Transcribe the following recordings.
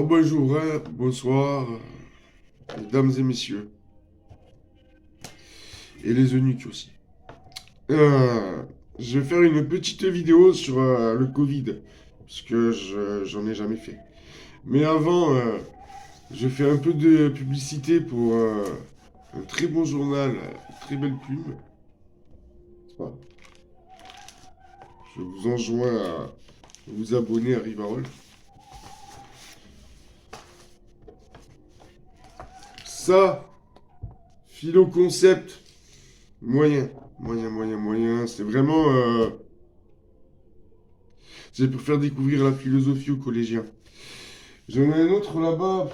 Alors bonjour, hein, bonsoir, mesdames et messieurs, et les eunuques aussi. Euh, je vais faire une petite vidéo sur le Covid, parce que j'en ai jamais fait. Mais avant, je fais un peu de publicité pour un très bon journal, très belle plume. Enfin, je vous enjoins à vous abonner à Rivarol. Ça, Philo Concept, moyen, moyen. C'est vraiment... c'est pour faire découvrir la philosophie aux collégiens. J'en ai un autre là-bas,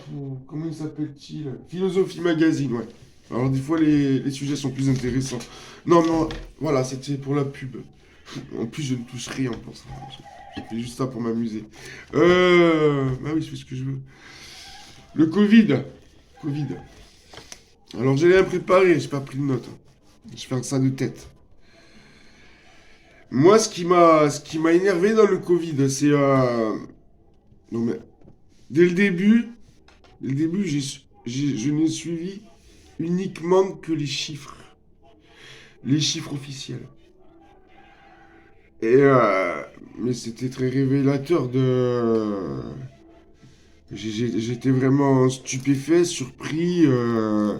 comment il s'appelle-t-il? Philosophie Magazine, ouais. Alors des fois les sujets sont plus intéressants. Non, non, voilà, c'était pour la pub. En plus, je ne touche rien pour ça. J'ai fait juste ça pour m'amuser. Bah oui, je fais ce que je veux. Le Covid. Covid. Alors j'ai rien préparé, j'ai pas pris de notes, hein. Je vais faire ça de tête. Moi, ce qui m'a énervé dans le Covid, c'est non mais dès le début, je n'ai suivi uniquement que les chiffres officiels. Et mais c'était très révélateur de. J'étais vraiment stupéfait, surpris. Euh,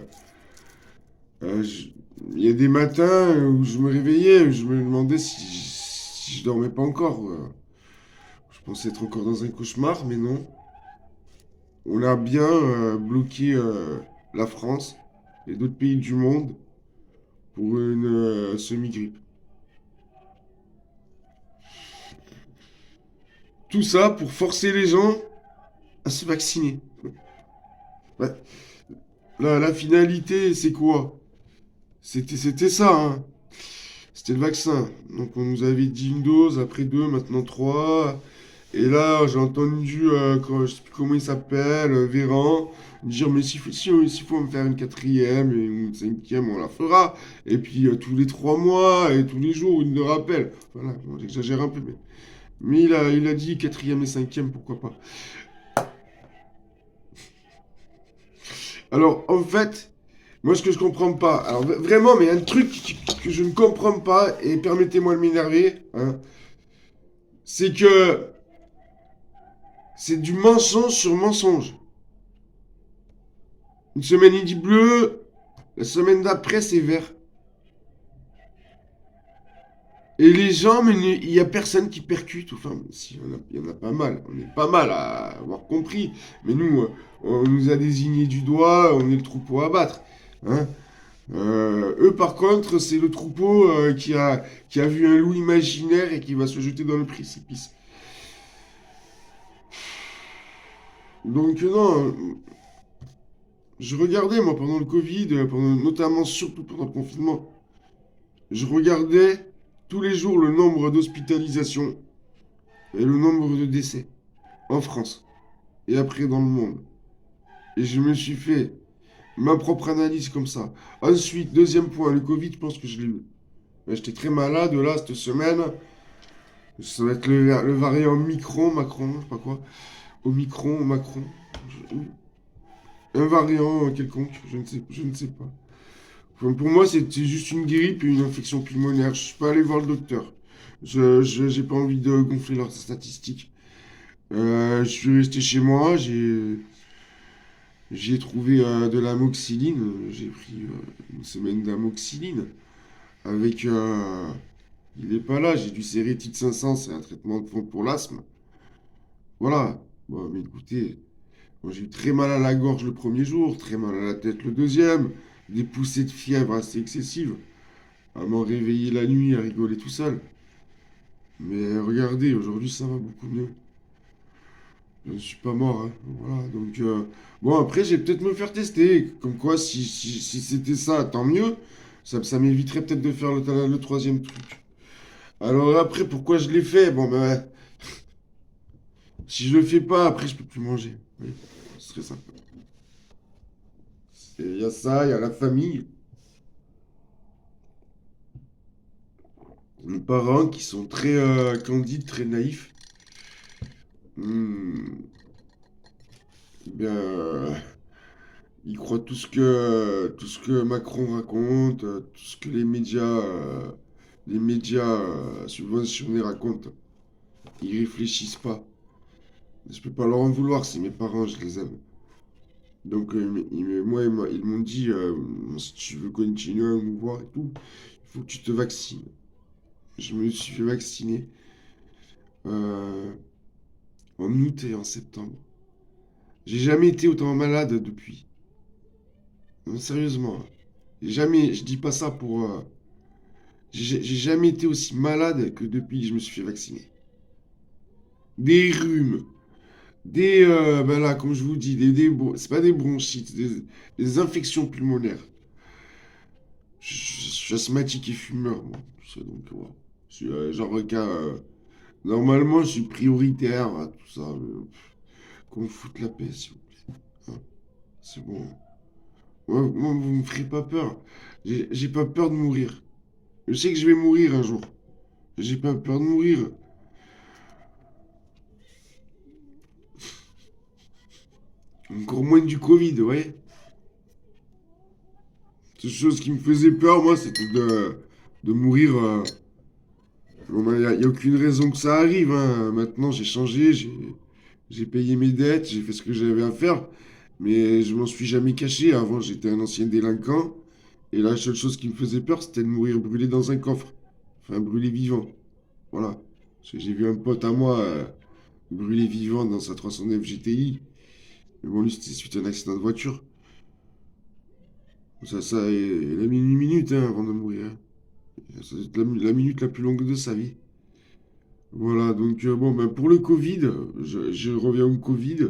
je- Il y a des matins où je me réveillais, je me demandais si je dormais pas encore. Je pensais être encore dans un cauchemar, mais non. On a bien bloqué la France et d'autres pays du monde pour une semi-grippe. Tout ça pour forcer les gens à se vacciner. Ouais. La finalité, c'est quoi? C'était ça, hein. C'était le vaccin. Donc on nous avait dit une dose, après deux, maintenant trois. Et là, j'ai entendu, je sais plus comment il s'appelle, Véran, dire mais s'il faut me faire une quatrième et une cinquième, on la fera. Et puis tous les 3 mois et tous les jours, il le rappelle. Voilà, bon, j'exagère un peu, mais il a dit quatrième et cinquième, pourquoi pas. Alors, en fait, moi, ce que je comprends pas, alors vraiment, mais un truc que je ne comprends pas, et permettez-moi de m'énerver, hein, c'est que c'est du mensonge sur mensonge. Une semaine, il dit bleu, la semaine d'après, c'est vert. Et les gens, mais il n'y a personne qui percute. Enfin, si, il y en a pas mal. On est pas mal à avoir compris. Mais nous, on nous a désigné du doigt, on est le troupeau à battre. Hein. Eux, par contre, c'est le troupeau qui a vu un loup imaginaire et qui va se jeter dans le précipice. Donc, non, je regardais, moi, pendant le Covid, notamment, surtout pendant le confinement, je regardais tous les jours le nombre d'hospitalisations et le nombre de décès en France et après dans le monde. Et je me suis fait ma propre analyse comme ça. Ensuite, deuxième point, le Covid, je pense que je l'ai eu. J'étais très malade là cette semaine. Ça va être le variant Macron, je sais pas quoi. Omicron, Macron. Un variant quelconque, je ne sais pas. Enfin, pour moi, c'était juste une grippe et une infection pulmonaire. Je suis pas allé voir le docteur. J'ai pas envie de gonfler leurs statistiques. Je suis resté chez moi, j'ai trouvé de l'amoxyline. J'ai pris une semaine d'amoxyline. Avec. Il est pas là, j'ai du Sérétide 500, c'est un traitement de fond pour l'asthme. Voilà. Bon, mais écoutez, moi j'ai eu très mal à la gorge le premier jour, très mal à la tête le deuxième, des poussées de fièvre assez excessives, à m'en réveiller la nuit, à rigoler tout seul. Mais regardez, aujourd'hui ça va beaucoup mieux. Je ne suis pas mort, hein. Voilà, donc bon, après, j'ai peut-être me faire tester. Comme quoi, si c'était ça, tant mieux. Ça m'éviterait peut-être de faire le troisième truc. Alors après, pourquoi je l'ai fait? Bon, ben, si je le fais pas, après, je peux plus manger. Oui, ce serait ça. Il y a ça, il y a la famille. Mes parents qui sont très candides, très naïfs. Hmm. bien, il croit tout ce que Macron raconte, tout ce que les médias subventionnés racontent. Ils réfléchissent pas. Je peux pas leur en vouloir, c'est mes parents, je les aime. Donc, moi, ils m'ont dit, si tu veux continuer à me voir et tout, il faut que tu te vaccines. Je me suis fait vacciner euh, en août et en septembre. J'ai jamais été autant malade depuis. Non, sérieusement. Jamais, je dis pas ça pour. J'ai jamais été aussi malade que depuis que je me suis fait vacciner. Des rhumes, ben là, comme je vous dis, c'est pas des bronchites, des infections pulmonaires. Je suis asthmatique et fumeur, moi. Donc, voilà. Je suis genre cas. Normalement, je suis prioritaire à tout ça. Qu'on me foute la paix, s'il vous plaît. Hein, c'est bon. Moi, vous me ferez pas peur. J'ai pas peur de mourir. Je sais que je vais mourir un jour. J'ai pas peur de mourir. Encore moins du Covid, ouais. C'est chose qui me faisait peur, moi, c'était de mourir. Bon, ben, y a aucune raison que ça arrive, hein. Maintenant, j'ai changé, j'ai payé mes dettes, j'ai fait ce que j'avais à faire. Mais je m'en suis jamais caché. Avant, j'étais un ancien délinquant. Et la seule chose qui me faisait peur, c'était de mourir brûlé dans un coffre. Enfin, brûlé vivant. Voilà. Parce que j'ai vu un pote à moi brûlé vivant dans sa 309 GTI. Mais bon, lui, c'était suite à un accident de voiture. Il a mis une minute hein, avant de mourir. Hein. Ça doit être la minute la plus longue de sa vie. Voilà, donc bon, ben, pour le Covid, je reviens au Covid.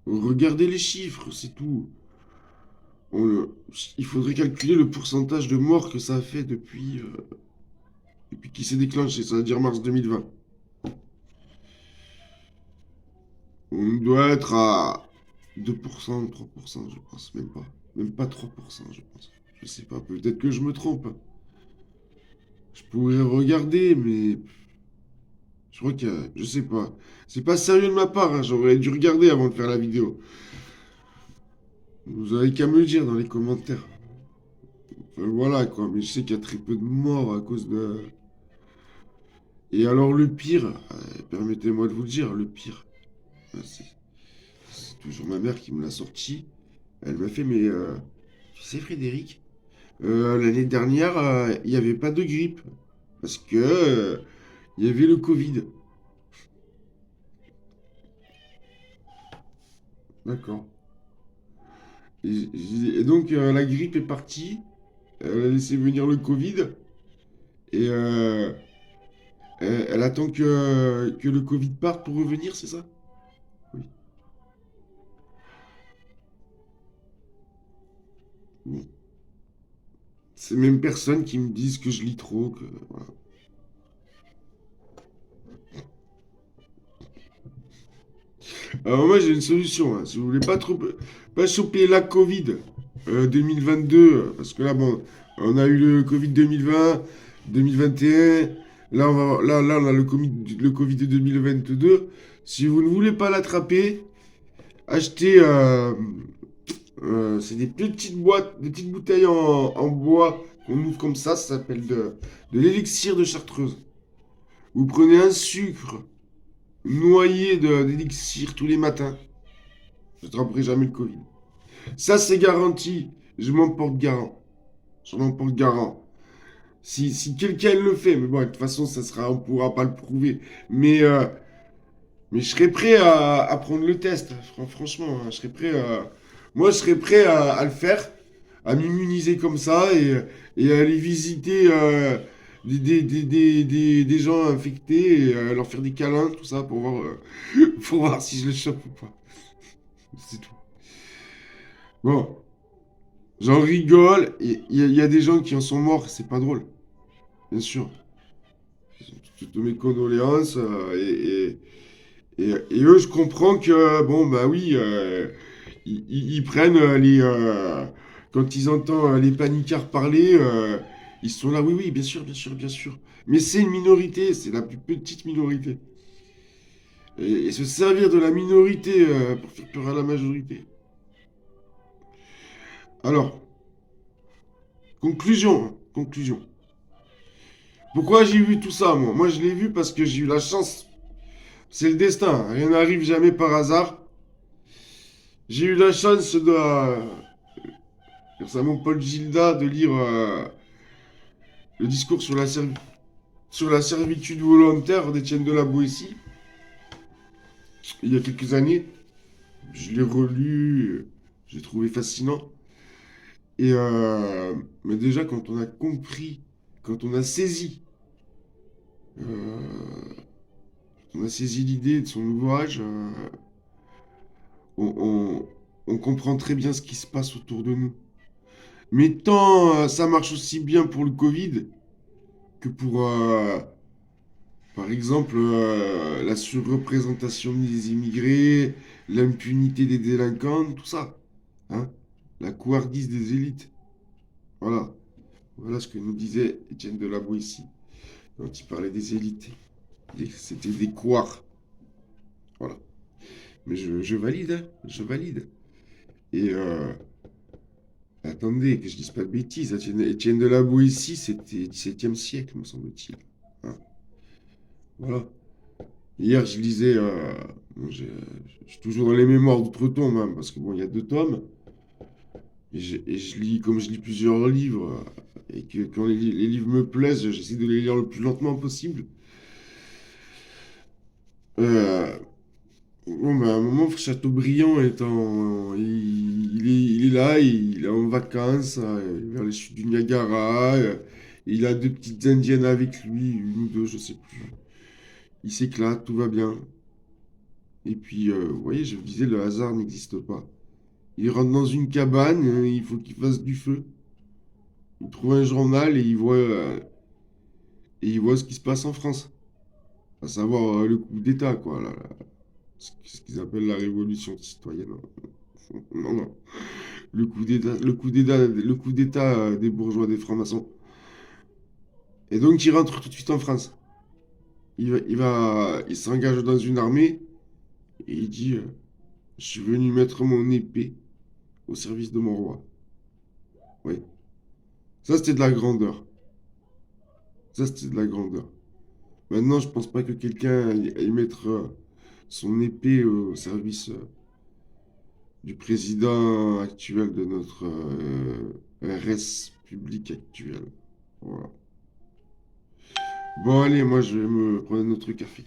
Regardez les chiffres, c'est tout. On- il faudrait calculer le pourcentage de morts que ça a fait depuis qu'il s'est déclenché, c'est-à-dire mars 2020. On doit être à 2%, 3%, je pense, même pas. Même pas 3%, je pense. Je sais pas, peut-être que je me trompe. Je pourrais regarder, mais je crois que, je sais pas. C'est pas sérieux de ma part, hein, j'aurais dû regarder avant de faire la vidéo. Vous avez qu'à me le dire dans les commentaires. Enfin, voilà quoi, mais je sais qu'il y a très peu de morts à cause de. Et alors le pire, permettez-moi de vous le dire, le pire, c'est toujours ma mère qui me l'a sorti. Elle m'a fait, mais tu sais Frédéric, l'année dernière, il n'y avait pas de grippe. Parce que il y avait le Covid. D'accord. Et donc la grippe est partie. Elle a laissé venir le Covid. Et elle attend que le Covid parte pour revenir, c'est ça? Oui. Bon. Ces mêmes personnes qui me disent que je lis trop, que voilà. Alors moi j'ai une solution, hein. Si vous voulez pas choper la Covid 2022, parce que là bon, on a eu le Covid 2020, 2021, là on a le Covid de 2022. Si vous ne voulez pas l'attraper, achetez c'est des petites boîtes, des petites bouteilles en bois qu'on ouvre comme ça s'appelle de l'élixir de Chartreuse. Vous prenez un sucre noyé d'élixir tous les matins. Je n'attraperai jamais le Covid. Ça, c'est garanti. Je m'en porte garant. Je m'en porte garant. Si quelqu'un le fait, mais bon, de toute façon, on ne pourra pas le prouver. Mais je serais prêt à prendre le test. Franchement, hein, je serais prêt à. Moi, je serais prêt à le faire, à m'immuniser comme ça et à aller visiter des gens infectés et leur faire des câlins, tout ça, pour voir si je le chope ou pas. C'est tout. Bon, j'en rigole. Il y a des gens qui en sont morts, c'est pas drôle, bien sûr. Toutes mes condoléances. Et eux, je comprends que, bon, bah oui, ils prennent quand ils entendent les paniquards parler, ils sont là, oui, oui, bien sûr, bien sûr, bien sûr. Mais c'est une minorité, c'est la plus petite minorité. et se servir de la minorité pour faire peur à la majorité. Alors, conclusion, hein, conclusion. Pourquoi j'ai vu tout ça, moi? Moi, je l'ai vu parce que j'ai eu la chance. C'est le destin, hein. Rien n'arrive jamais par hasard. J'ai eu la chance de, grâce à mon Paul Gilda, de lire le discours sur la servitude volontaire d'Étienne de la Boétie, il y a quelques années. Je l'ai relu, j'ai trouvé fascinant. Et mais déjà, quand on a compris, quand on a saisi, euh, on a saisi l'idée de son ouvrage, on, on- on comprend très bien ce qui se passe autour de nous. Mais tant ça marche aussi bien pour le Covid que pour, par exemple, la surreprésentation des immigrés, l'impunité des délinquants, tout ça. Hein? La couardise des élites. Voilà. Voilà ce que nous disait Étienne de la Boétie quand il parlait des élites. C'était des couards. Voilà. Mais je valide, hein, je valide. Et attendez, que je dise pas de bêtises. Étienne de la Boétie, c'était 17e siècle, me semble-t-il. Hein, voilà. Hier, je lisais. Bon, je suis toujours dans les mémoires d'outre-tombe, hein, parce que bon, il y a 2 tomes. Et je lis, comme je lis plusieurs livres, et que quand les livres me plaisent, j'essaie de les lire le plus lentement possible. Euh, Bon, bah, à un moment, Chateaubriand il est là, il est en vacances, vers les chutes du Niagara. Il a 2 petites indiennes avec lui, une ou deux, je sais plus. Il s'éclate, tout va bien. Et puis, vous voyez, je vous disais, le hasard n'existe pas. Il rentre dans une cabane, il faut qu'il fasse du feu. Il trouve un journal et il voit ce qui se passe en France. À savoir le coup d'État, quoi. Ce qu'ils appellent la révolution citoyenne. Non, non. Le coup d'État des bourgeois, des francs-maçons. Et donc, il rentre tout de suite en France. Il s'engage dans une armée et il dit je suis venu mettre mon épée au service de mon roi. Oui. Ça, c'était de la grandeur. Ça, c'était de la grandeur. Maintenant, je pense pas que quelqu'un aille mettre son épée au service du président actuel de notre RS public actuel. Voilà. Bon, allez, moi, je vais me prendre un autre café.